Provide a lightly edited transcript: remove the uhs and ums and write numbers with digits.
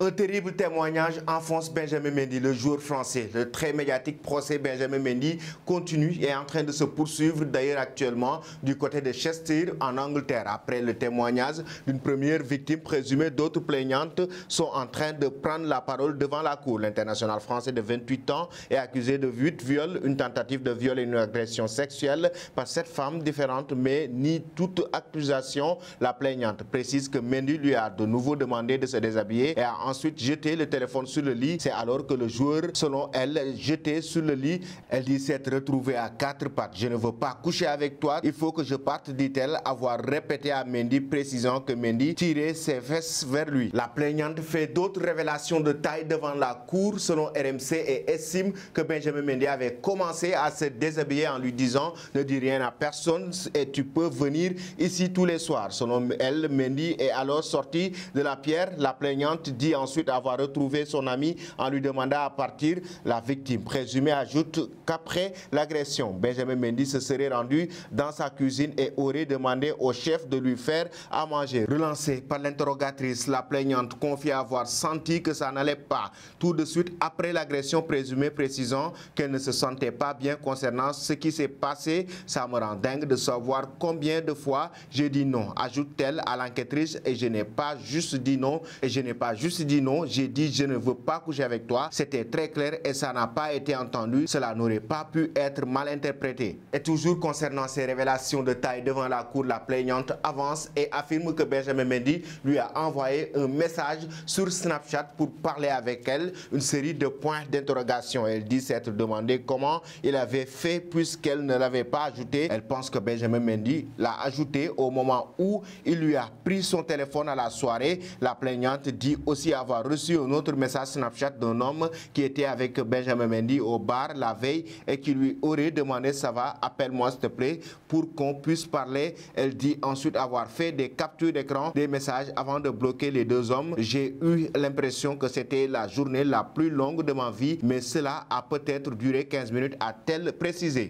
Un terrible témoignage enfonce Benjamin Mendy, le joueur français. Le très médiatique procès Benjamin Mendy continue et est en train de se poursuivre d'ailleurs actuellement du côté de Chester en Angleterre. Après le témoignage d'une première victime présumée, d'autres plaignantes sont en train de prendre la parole devant la cour. L'international français de 28 ans est accusé de 8 viols, une tentative de viol et une agression sexuelle par 7 femmes différentes, mais ni toute accusation. La plaignante précise que Mendy lui a de nouveau demandé de se déshabiller et a ensuite jeté le téléphone sur le lit. C'est alors que le joueur, selon elle, jeté sur le lit. Elle dit s'être retrouvée à 4 pattes. Je ne veux pas coucher avec toi, il faut que je parte, dit-elle, avoir répété à Mendy, précisant que Mendy tirait ses fesses vers lui. La plaignante fait d'autres révélations de taille devant la cour, selon RMC, et estime que Benjamin Mendy avait commencé à se déshabiller en lui disant ne dis rien à personne et tu peux venir ici tous les soirs. Selon elle, Mendy est alors sorti de la pierre. La plaignante dit ensuite avoir retrouvé son ami en lui demandant à partir. La victime présumée ajoute qu'après l'agression, Benjamin Mendy se serait rendu dans sa cuisine et aurait demandé au chef de lui faire à manger. Relancée par l'interrogatrice, la plaignante confie avoir senti que ça n'allait pas tout de suite après l'agression présumée, précisant qu'elle ne se sentait pas bien concernant ce qui s'est passé. Ça me rend dingue de savoir combien de fois j'ai dit non, ajoute-t-elle à l'enquêtrice, et je n'ai pas juste dit non, dit non, j'ai dit je ne veux pas coucher avec toi. C'était très clair et ça n'a pas été entendu. Cela n'aurait pas pu être mal interprété. Et toujours concernant ces révélations de taille devant la cour, la plaignante avance et affirme que Benjamin Mendy lui a envoyé un message sur Snapchat pour parler avec elle, une série de points d'interrogation. Elle dit s'être demandé comment il avait fait puisqu'elle ne l'avait pas ajouté. Elle pense que Benjamin Mendy l'a ajouté au moment où il lui a pris son téléphone à la soirée. La plaignante dit aussi avoir reçu un autre message Snapchat d'un homme qui était avec Benjamin Mendy au bar la veille et qui lui aurait demandé ça va, appelle-moi s'il te plaît pour qu'on puisse parler. Elle dit ensuite avoir fait des captures d'écran des messages avant de bloquer les deux hommes. J'ai eu l'impression que c'était la journée la plus longue de ma vie, mais cela a peut-être duré 15 minutes, a-t-elle précisé.